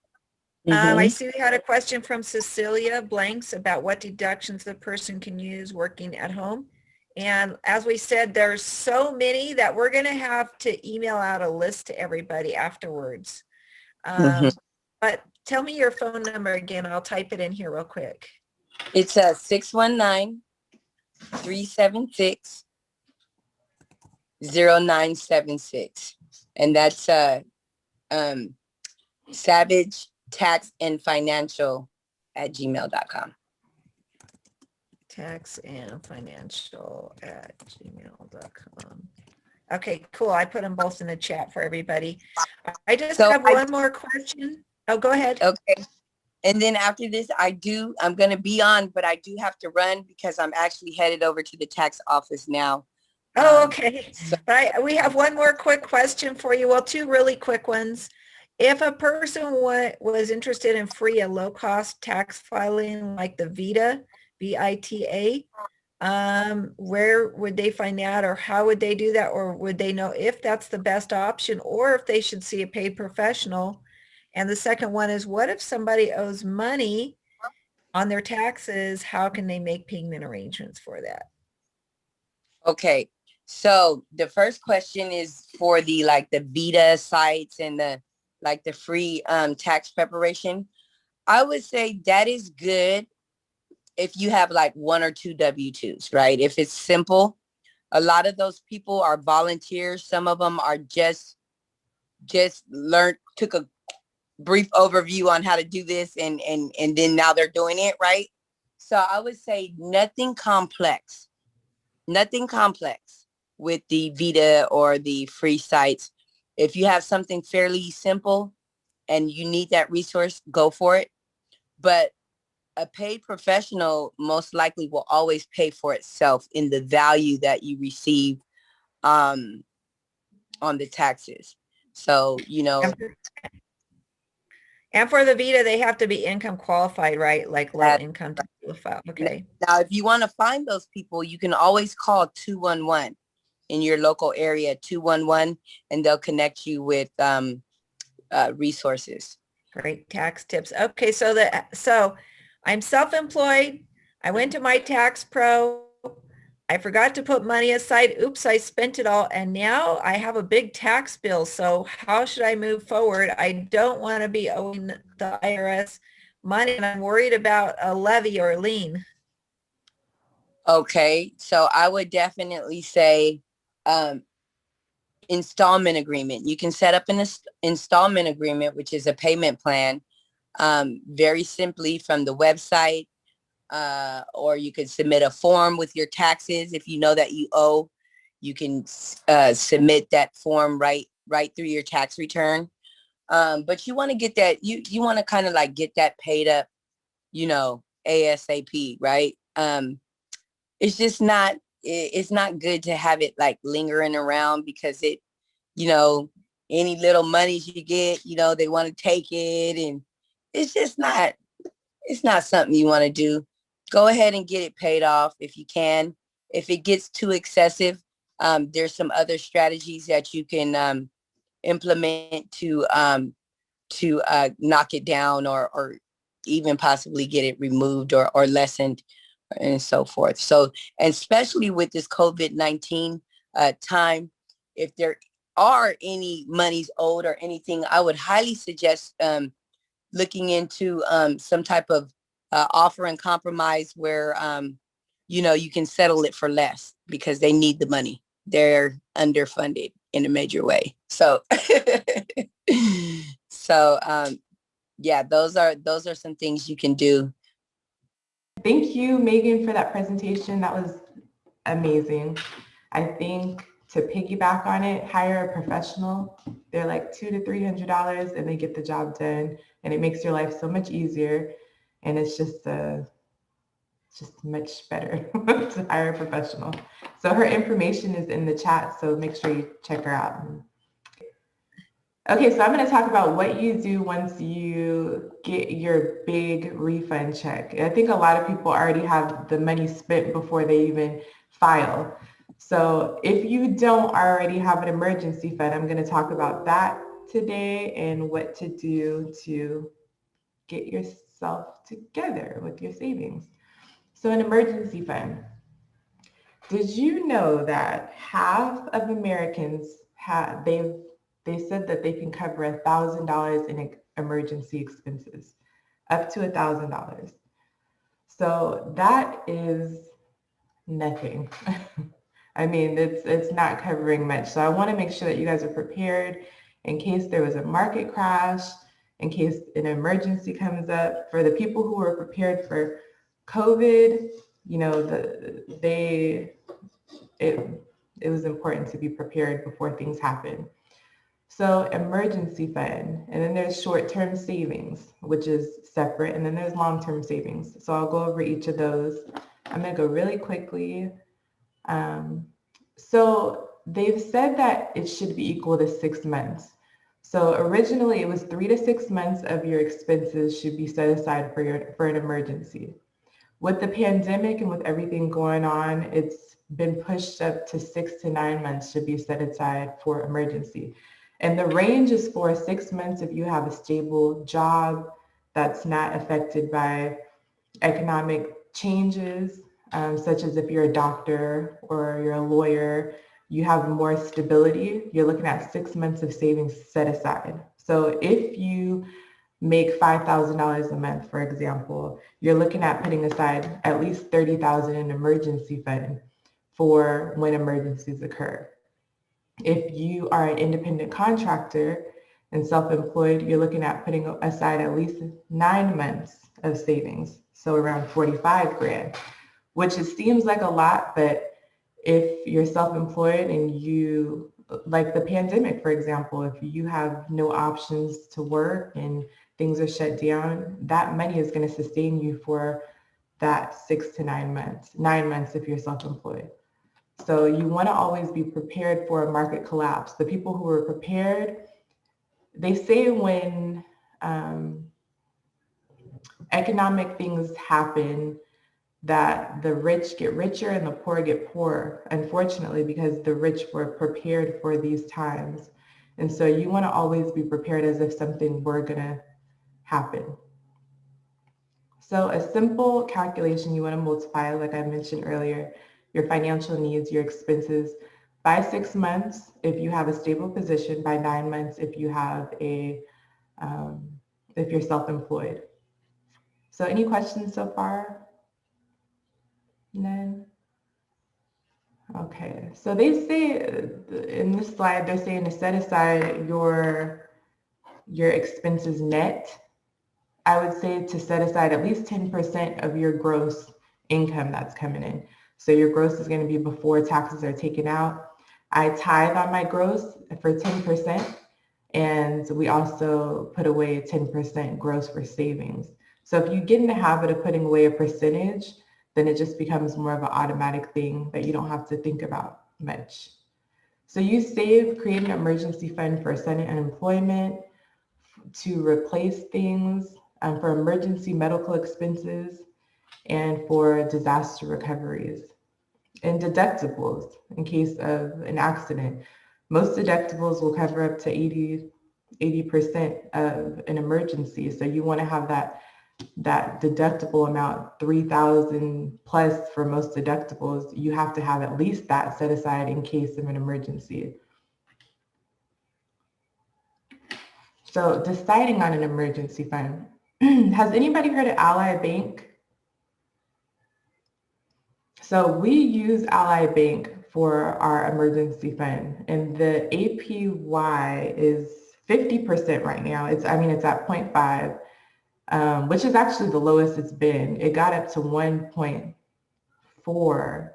I see we had a question from Cecilia Blanks about what deductions the person can use working at home. And as we said, there's so many that we're going to have to email out a list to everybody afterwards. But tell me your phone number again. I'll type it in here real quick. It's 619-376-0976. And that's Savage Tax and Financial at gmail.com. taxandfinancial@gmail.com. Okay, cool. I put them both in the chat for everybody. I just So have one more question. Oh, go ahead. Okay. And then after this, I'm going to be on, but I do have to run because I'm actually headed over to the tax office now. Oh, okay. So, We have one more quick question for you. Well, two really quick ones. If a person was interested in free and low-cost tax filing like the VITA, VITA, where would they find that, or how would they do that, or would they know if that's the best option, or if they should see a paid professional? And the second one is, what if somebody owes money on their taxes? How can they make payment arrangements for that? okay. So the first question is for the VITA sites and the free tax preparation. I would say that is good if you have like one or two W-2s, right? If it's simple, a lot of those people are volunteers. Some of them are just took a brief overview on how to do this and then now they're doing it, right? So I would say nothing complex with the VITA or the free sites. If you have something fairly simple and you need that resource, go for it. But a paid professional most likely will always pay for itself in the value that you receive on the taxes. So, And for the VITA, they have to be income qualified, right? Like low income to file. Okay. Now, if you want to find those people, you can always call 211 in your local area, 211, and they'll connect you with resources. Great tax tips. Okay, so I'm self-employed. I went to my tax pro. I forgot to put money aside. Oops, I spent it all. And now I have a big tax bill. So how should I move forward? I don't want to be owing the IRS money, and I'm worried about a levy or a lien. Okay, so I would definitely say installment agreement. You can set up an installment agreement, which is a payment plan, very simply from the website, or you could submit a form with your taxes. If you know that you owe, you can submit that form right through your tax return. But you want to get that, you want to kind of like get that paid up, ASAP, right? It's just not, it's not good to have it like lingering around because it, any little monies you get, they want to take it, and it's just not, it's not something you want to do. Go ahead and get it paid off if you can. If it gets too excessive, there's some other strategies that you can implement to knock it down or even possibly get it removed or lessened and so forth. So, and especially with this COVID-19 time, if there are any monies owed or anything, I would highly suggest looking into some type of offer and compromise where, you can settle it for less because they need the money. They're underfunded in a major way. So, yeah, those are some things you can do. Thank you, Megan, for that presentation. That was amazing. I think to piggyback on it, hire a professional. They're like $200 to $300 and they get the job done, and it makes your life so much easier. And it's just much better to hire a professional. So her information is in the chat, so make sure you check her out. Okay, so I'm going to talk about what you do once you get your big refund check. I think a lot of people already have the money spent before they even file. So if you don't already have an emergency fund, I'm going to talk about that today and what to do to get yourself together with your savings. So an emergency fund. Did you know that half of Americans they said that they can cover $1,000 in emergency expenses, up to $1,000. So that is nothing. I mean, it's not covering much. So I want to make sure that you guys are prepared in case there was a market crash, in case an emergency comes up. For the people who were prepared for COVID, you know, it was important to be prepared before things happen. So emergency fund, and then there's short-term savings, which is separate, and then there's long-term savings. So I'll go over each of those. I'm gonna go really quickly. So they've said that it should be equal to 6 months. So originally it was 3 to 6 months of your expenses should be set aside for an emergency. With the pandemic and with everything going on, it's been pushed up to 6 to 9 months should be set aside for emergency. And the range is for 6 months if you have a stable job that's not affected by economic changes, such as if you're a doctor or you're a lawyer, you have more stability. You're looking at 6 months of savings set aside. So if you make $5,000 a month, for example, you're looking at putting aside at least $30,000 in emergency fund for when emergencies occur. If you are an independent contractor and self-employed, you're looking at putting aside at least 9 months of savings, so around 45 grand, which it seems like a lot, but if you're self-employed and you, like the pandemic, for example, if you have no options to work and things are shut down, that money is going to sustain you for that 6 to 9 months, 9 months if you're self-employed. So you want to always be prepared for a market collapse. The people who are prepared, they say when economic things happen that the rich get richer and the poor get poorer, unfortunately, because the rich were prepared for these times. And so you want to always be prepared as if something were going to happen. So a simple calculation, you want to multiply, like I mentioned earlier, your financial needs, your expenses by 6 months if you have a stable position, by 9 months if you have if you're self-employed. So any questions so far? None? Okay, so they say in this slide, they're saying to set aside your expenses net. I would say to set aside at least 10% of your gross income that's coming in. So your gross is going to be before taxes are taken out. I tithe on my gross for 10%, and we also put away 10% gross for savings. So if you get in the habit of putting away a percentage, then it just becomes more of an automatic thing that you don't have to think about much. So you save, create an emergency fund for sudden unemployment, to replace things, for emergency medical expenses, and for disaster recoveries, and deductibles in case of an accident. Most deductibles will cover up to 80% of an emergency. So you want to have that deductible amount, 3,000 plus for most deductibles. You have to have at least that set aside in case of an emergency. So deciding on an emergency fund. Has anybody heard of Ally Bank? So we use Ally Bank for our emergency fund, and the APY is 50% right now. It's at 0.5, which is actually the lowest it's been. It got up to 1.4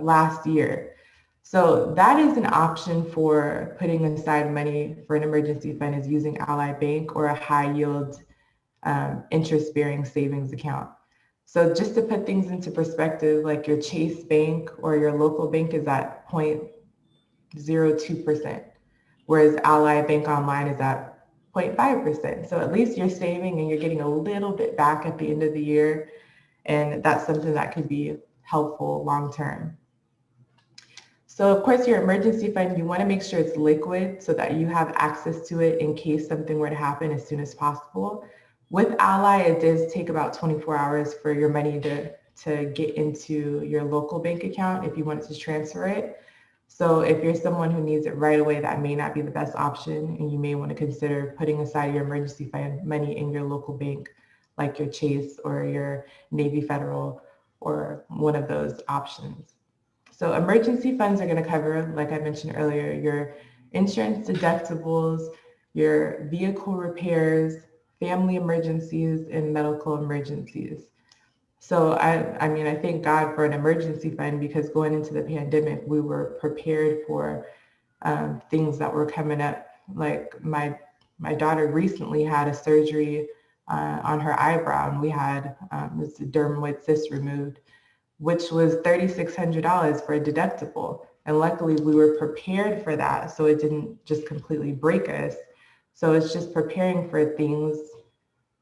last year. So that is an option for putting aside money for an emergency fund, is using Ally Bank or a high yield interest-bearing savings account. So just to put things into perspective, like your Chase Bank or your local bank is at 0.02%, whereas Ally Bank Online is at 0.5%. So at least you're saving and you're getting a little bit back at the end of the year. And that's something that could be helpful long-term. So of course, your emergency fund, you want to make sure it's liquid so that you have access to it in case something were to happen as soon as possible. With Ally, it does take about 24 hours for your money to get into your local bank account if you wanted to transfer it. So if you're someone who needs it right away, that may not be the best option, and you may want to consider putting aside your emergency fund money in your local bank like your Chase or your Navy Federal or one of those options. So emergency funds are going to cover, like I mentioned earlier, your insurance deductibles, your vehicle repairs, family emergencies, and medical emergencies. So I mean, I thank God for an emergency fund because going into the pandemic, we were prepared for things that were coming up. Like my daughter recently had a surgery on her eyebrow, and we had this dermoid cyst removed, which was $3,600 for a deductible. And luckily, we were prepared for that, so it didn't just completely break us. So it's just preparing for things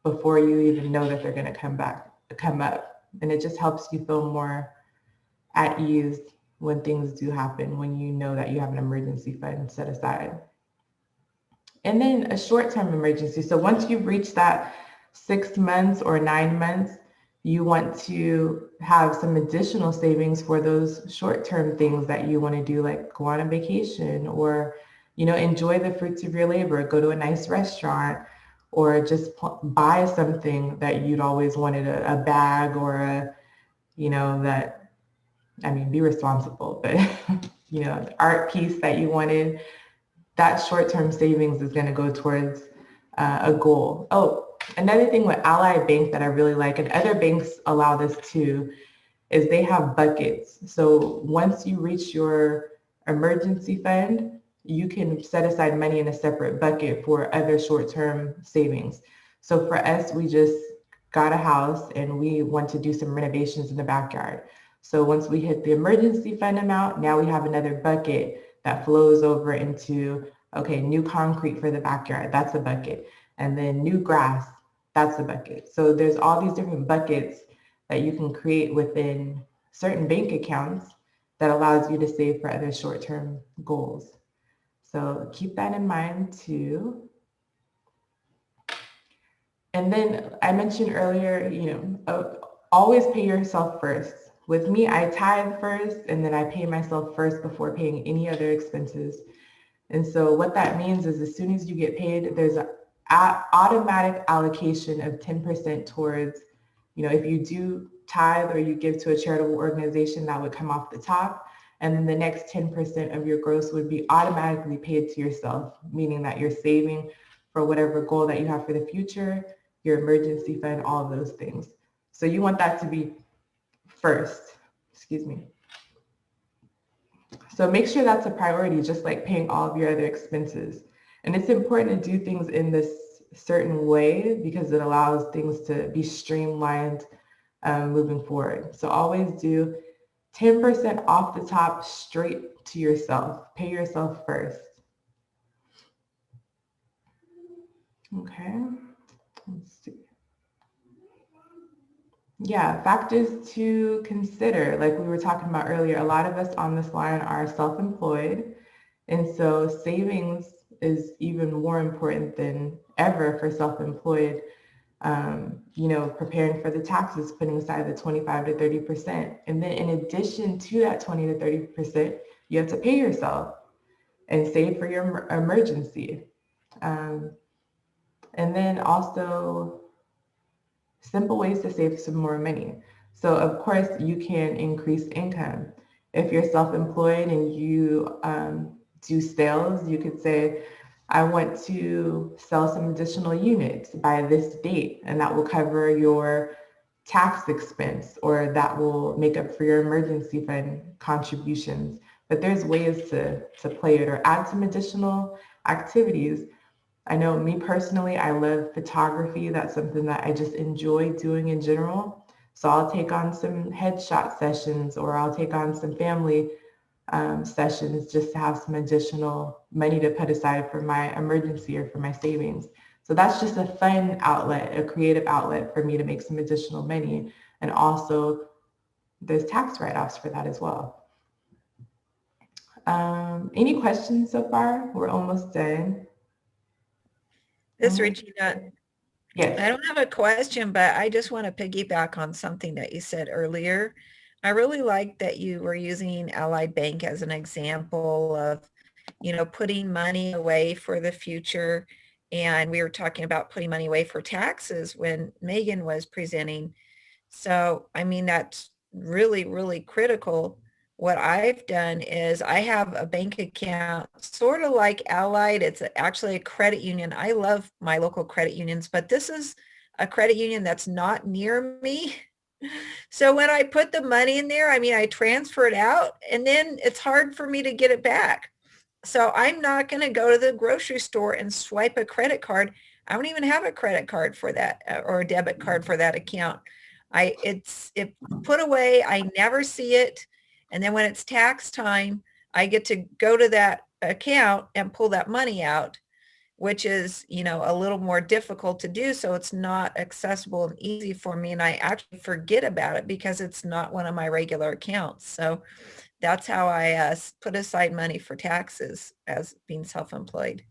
before you even know that they're going to come up, and it just helps you feel more at ease when things do happen, when you know that you have an emergency fund set aside. And then a short-term emergency. So once you've reached that 6 months or 9 months, you want to have some additional savings for those short-term things that you want to do, like go on a vacation or, enjoy the fruits of your labor, go to a nice restaurant, or just buy something that you'd always wanted, a bag or be responsible, but the art piece that you wanted, that short-term savings is going to go towards a goal. Oh, another thing with Ally Bank that I really like, and other banks allow this too, is they have buckets. So once you reach your emergency fund, you can set aside money in a separate bucket for other short-term savings. So for us, we just got a house and we want to do some renovations in the backyard. So once we hit the emergency fund amount, now we have another bucket that flows over into, okay, new concrete for the backyard, that's a bucket. And then new grass, that's a bucket. So there's all these different buckets that you can create within certain bank accounts that allows you to save for other short-term goals. So keep that in mind too. And then I mentioned earlier, always pay yourself first. With me, I tithe first and then I pay myself first before paying any other expenses. And so what that means is as soon as you get paid, there's an automatic allocation of 10% towards, if you do tithe or you give to a charitable organization, that would come off the top. And then the next 10% of your gross would be automatically paid to yourself, meaning that you're saving for whatever goal that you have for the future, your emergency fund, all of those things. So you want that to be first, So make sure that's a priority, just like paying all of your other expenses. And it's important to do things in this certain way because it allows things to be streamlined moving forward. So always do 10% off the top straight to yourself. Pay yourself first. Okay, let's see. Yeah, factors to consider, like we were talking about earlier, a lot of us on this line are self-employed. And so savings is even more important than ever for self-employed. Preparing for the taxes, putting aside the 25 to 30%. And then in addition to that 20 to 30%, you have to pay yourself and save for your emergency. And then also simple ways to save some more money. So of course you can increase income. If you're self-employed and you do sales, you could say, I want to sell some additional units by this date, and that will cover your tax expense, or that will make up for your emergency fund contributions. But there's ways to play it or add some additional activities. I know me personally, I love photography. That's something that I just enjoy doing in general. So I'll take on some headshot sessions, or I'll take on some family sessions just to have some additional money to put aside for my emergency or for my savings. So that's just a fun outlet, a creative outlet for me to make some additional money. And also there's tax write-offs for that as well. Any questions so far? We're almost done. This Regina, yes. I don't have a question, but I just want to piggyback on something that you said earlier. I really like that you were using Ally Bank as an example of, putting money away for the future And we were talking about putting money away for taxes when Megan was presenting. So, I mean, that's really, really critical. What I've done is I have a bank account, sort of like Allied. It's actually a credit union. I love my local credit unions, but this is a credit union that's not near me. So when I put the money in there, I mean, I transfer it out and then it's hard for me to get it back. So I'm not going to go to the grocery store and swipe a credit card. I don't even have a credit card for that or a debit card for that account. It's put away. I never see it. And then when it's tax time, I get to go to that account and pull that money out, which is, you know, a little more difficult to do. So it's not accessible and easy for me. And I actually forget about it because it's not one of my regular accounts. So that's how I put aside money for taxes as being self-employed.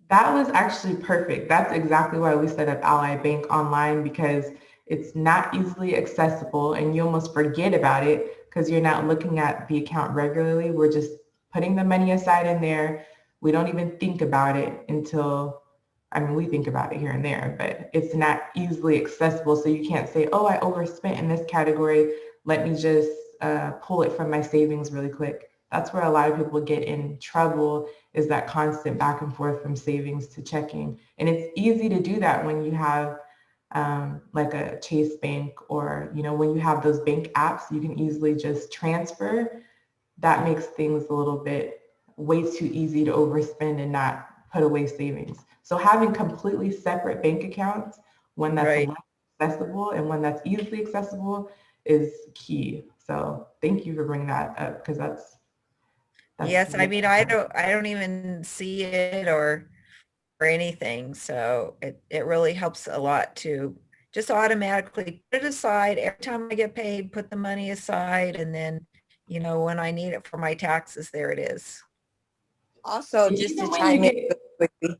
That was actually perfect. That's exactly why we set up Ally Bank Online, because it's not easily accessible and you almost forget about it because you're not looking at the account regularly. We're just putting the money aside in there. We don't even think about it until, I mean, we think about it here and there, but it's not easily accessible. So you can't say, oh, I overspent in this category. Let me just pull it from my savings really quick. That's where a lot of people get in trouble, is that constant back and forth from savings to checking. And it's easy to do that when you have like a Chase Bank, or, you know, when you have those bank apps, you can easily just transfer. That makes things a little bit way too easy to overspend and not put away savings. So having completely separate bank accounts, one that's Right. less accessible and one that's easily accessible, is key. So thank you for bringing that up, because that's Yes, I very mean, I don't even see it or anything. So it really helps a lot to just automatically put it aside. Every time I get paid, put the money aside. And then, you know, when I need it for my taxes, there it is. Also, And just to even when you chime in get, real quickly,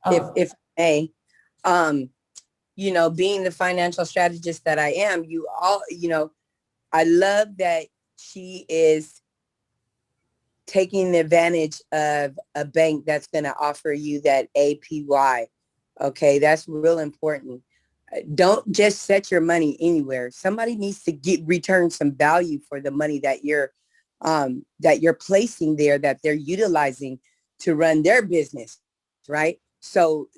oh, if I may, you know, being the financial strategist that I am, you know, I love that she is taking advantage of a bank that's going to offer you that APY. Okay, that's real important. Don't just set your money anywhere. Somebody needs to return some value for the money that you're placing there, that they're utilizing to run their business, right? So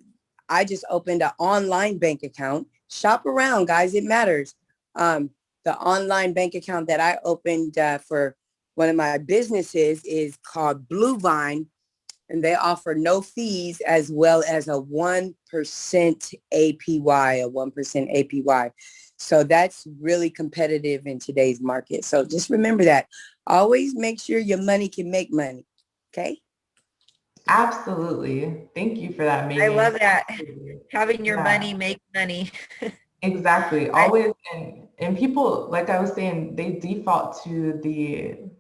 I just opened an online bank account. Shop around, guys. It matters. The online bank account that I opened for one of my businesses is called Blue Vine, and they offer no fees as well as a 1% APY, a 1% APY. So that's really competitive in today's market. So just remember that. Always make sure your money can make money. Okay? absolutely. Thank you for that, I Megan. love that. Absolutely. Having your Yeah. money make money. Exactly. Always, and people, like I was saying, they default to the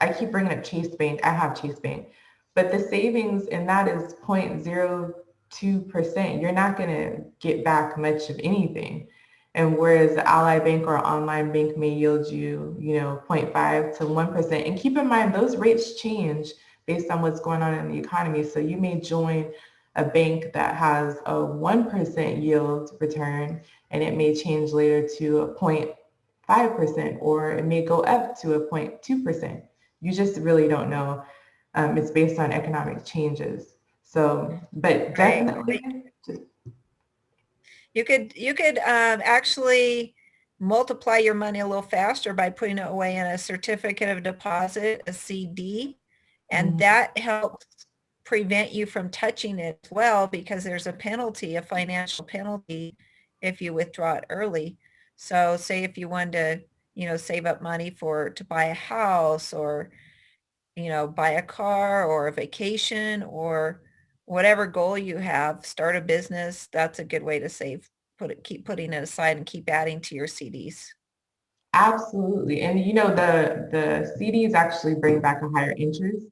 I keep bringing up Chase Bank. I have Chase Bank, but the savings in that is 0.02%. You're not going to get back much of anything. And whereas the Ally Bank or online bank may yield you, you know, 0.5 to 1%. And keep in mind, those rates change based on what's going on in the economy. So you may join a bank that has a 1% yield return, and it may change later to a 0.5%, or it may go up to a 0.2%. You just really don't know. It's based on economic changes. So, but definitely, You could actually multiply your money a little faster by putting it away in a certificate of deposit, a CD, and that helps prevent you from touching it as well, because there's a penalty, a financial penalty, if you withdraw it early. So say if you wanted to, you know, save up money to buy a house, or, you know, buy a car or a vacation, or whatever goal you have, start a business, that's a good way to save. Keep putting it aside and keep adding to your CDs. absolutely. And you know, the CDs actually bring back a higher interest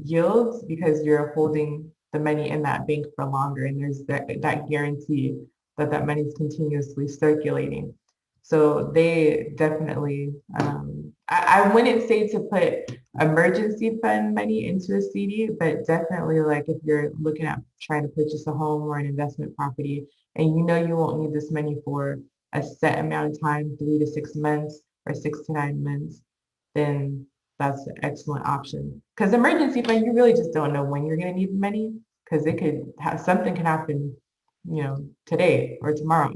yields, because you're holding the money in that bank for longer, and there's that guarantee that money is continuously circulating. So they definitely I wouldn't say to put emergency fund money into a CD, but definitely like if you're looking at trying to purchase a home or an investment property and you know you won't need this money for a set amount of time, 3 to 6 months or 6 to 9 months, then that's an excellent option. Because emergency fund, you really just don't know when you're going to need the money because it could have something can happen, today or tomorrow,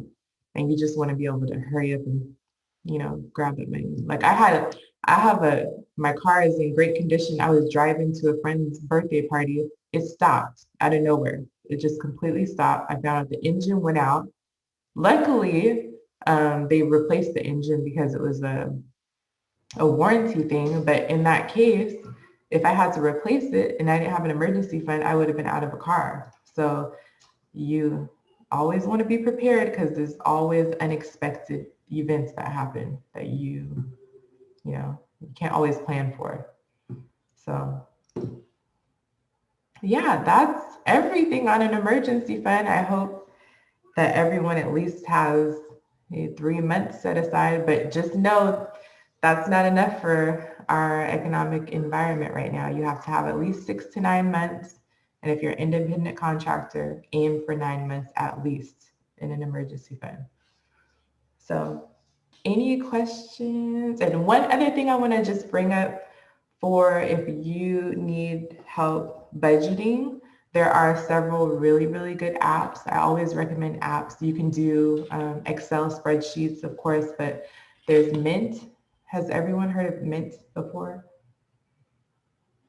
and you just want to be able to hurry up and grab that money. Like my car is in great condition. I was driving to a friend's birthday party. It stopped out of nowhere. It just completely stopped. I found out the engine went out. Luckily, they replaced the engine because it was a warranty thing. But in that case, if I had to replace it and I didn't have an emergency fund, I would have been out of a car. So you always want to be prepared because there's always unexpected events that happen that you can't always plan for. So yeah, that's everything on an emergency fund. I hope that everyone at least has 3 months set aside, but just know that's not enough for our economic environment right now. You have to have at least 6 to 9 months. And if you're an independent contractor, aim for 9 months at least in an emergency fund. So any questions? And one other thing I want to just bring up for if you need help budgeting, there are several really, really good apps. I always recommend apps. You can do Excel spreadsheets, of course, but there's Mint. Has everyone heard of Mint before?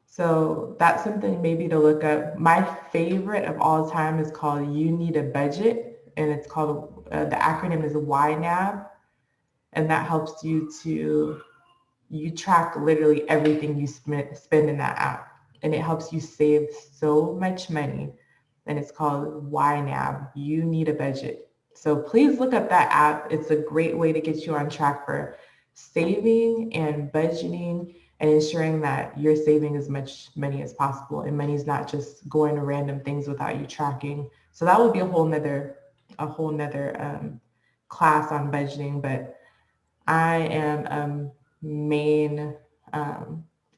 So that's something maybe to look up. My favorite of all time is called You Need a Budget, and it's called, the acronym is YNAB, and that helps you track literally everything you spend in that app, and it helps you save so much money, and it's called YNAB, You Need a Budget. So please look up that app. It's a great way to get you on track for saving and budgeting and ensuring that you're saving as much money as possible and money's not just going to random things without you tracking. So that would be a whole nother class on budgeting, but I am main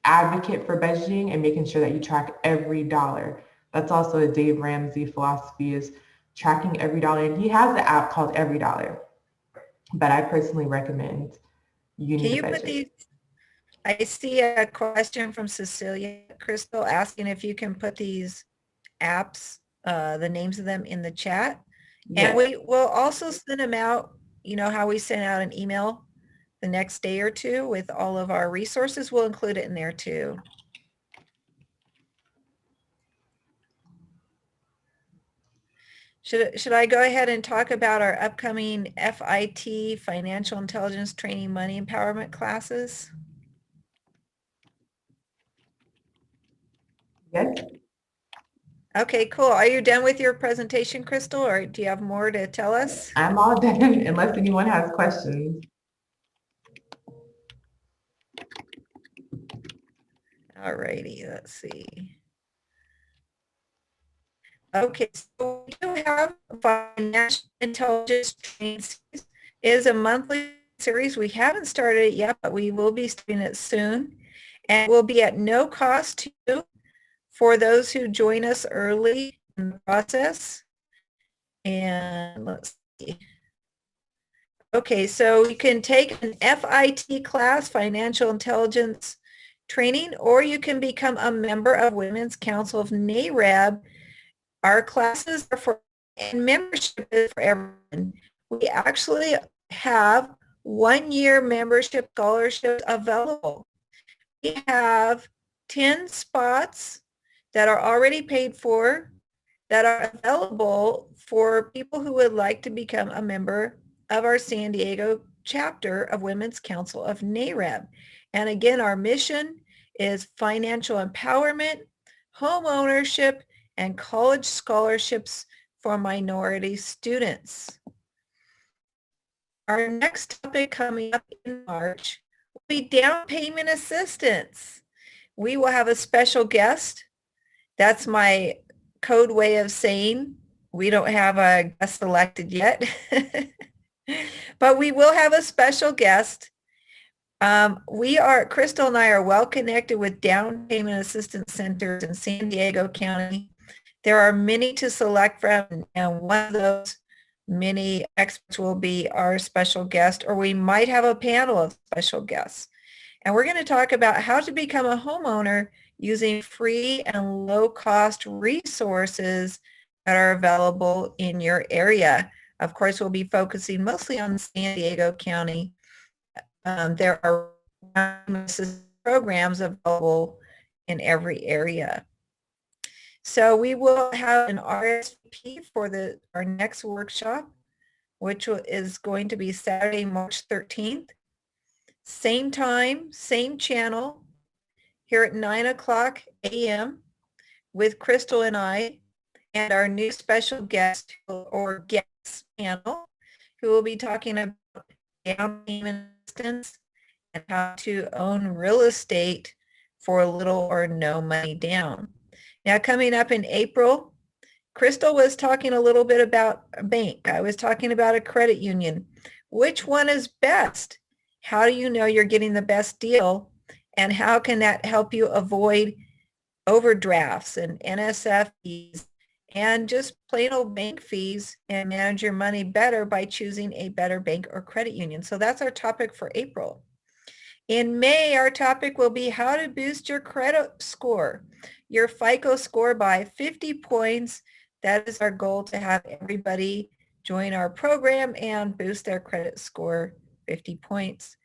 advocate for budgeting and making sure that you track every dollar. That's also a Dave Ramsey philosophy, is tracking every dollar. And he has an app called Every Dollar, but I personally recommend You Need a Budget. Put these? I see a question from Cecilia Crystal asking if you can put these apps, the names of them in the chat. Yes. And we will also send them out, how we send out an email the next day or two with all of our resources. We'll include it in there too. Should I go ahead and talk about our upcoming FIT, Financial Intelligence Training Money Empowerment classes? Yes. Okay, cool. Are you done with your presentation, Crystal, or do you have more to tell us? I'm all done unless anyone has questions. All righty, let's see. Okay, so we do have Financial Intelligence Training Series. It is a monthly series. We haven't started it yet, but we will be starting it soon. And it will be at no cost to you for those who join us early in the process. And let's see. Okay, so you can take an FIT class, Financial Intelligence Training, or you can become a member of Women's Council of NAREB. Our classes are for, and membership is for everyone. We actually have 1-year membership scholarships available. We have 10 spots that are already paid for that are available for people who would like to become a member of our San Diego chapter of Women's Council of NAREB. And again, our mission is financial empowerment, home ownership, and college scholarships for minority students. Our next topic coming up in March will be down payment assistance. We will have a special guest. That's my code way of saying we don't have a guest selected yet, but we will have a special guest. Crystal and I are well connected with down payment assistance centers in San Diego County. There are many to select from, and one of those many experts will be our special guest, or we might have a panel of special guests. And we're going to talk about how to become a homeowner using free and low-cost resources that are available in your area. Of course, we'll be focusing mostly on San Diego County. There are programs available in every area. So we will have an RSVP for our next workshop, which is going to be Saturday, March 13th. Same time, same channel, here at 9:00 a.m. with Crystal and I and our new special guest or guest panel, who will be talking about down payment assistance and how to own real estate for little or no money down. Now, coming up in April, Crystal was talking a little bit about a bank. I was talking about a credit union. Which one is best? How do you know you're getting the best deal? And how can that help you avoid overdrafts and NSF fees and just plain old bank fees and manage your money better by choosing a better bank or credit union? So that's our topic for April. In May, our topic will be how to boost your credit score, your FICO score by 50 points. That is our goal, to have everybody join our program and boost their credit score 50 points.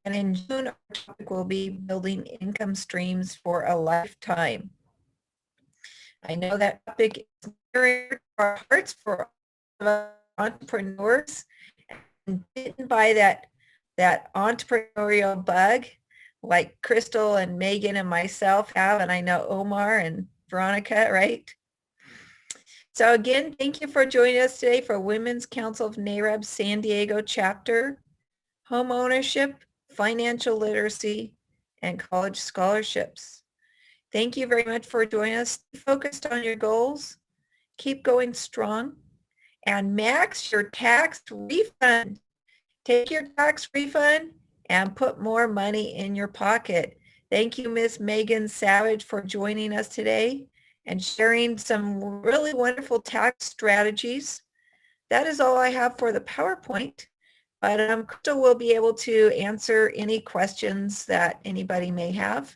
And in June, our topic will be building income streams for a lifetime. I know that topic is near our hearts for entrepreneurs, and bitten by that entrepreneurial bug like Crystal and Megan and myself have, and I know Omar and Veronica, right? So again, thank you for joining us today for Women's Council of NAREB San Diego Chapter, Home Ownership, Financial Literacy, and College Scholarships. Thank you very much for joining us. Stay focused on your goals, keep going strong, and max your tax refund. Take your tax refund and put more money in your pocket. Thank you, Miss Maegan Savage, for joining us today and sharing some really wonderful tax strategies. That is all I have for the PowerPoint, but Crystal will be able to answer any questions that anybody may have.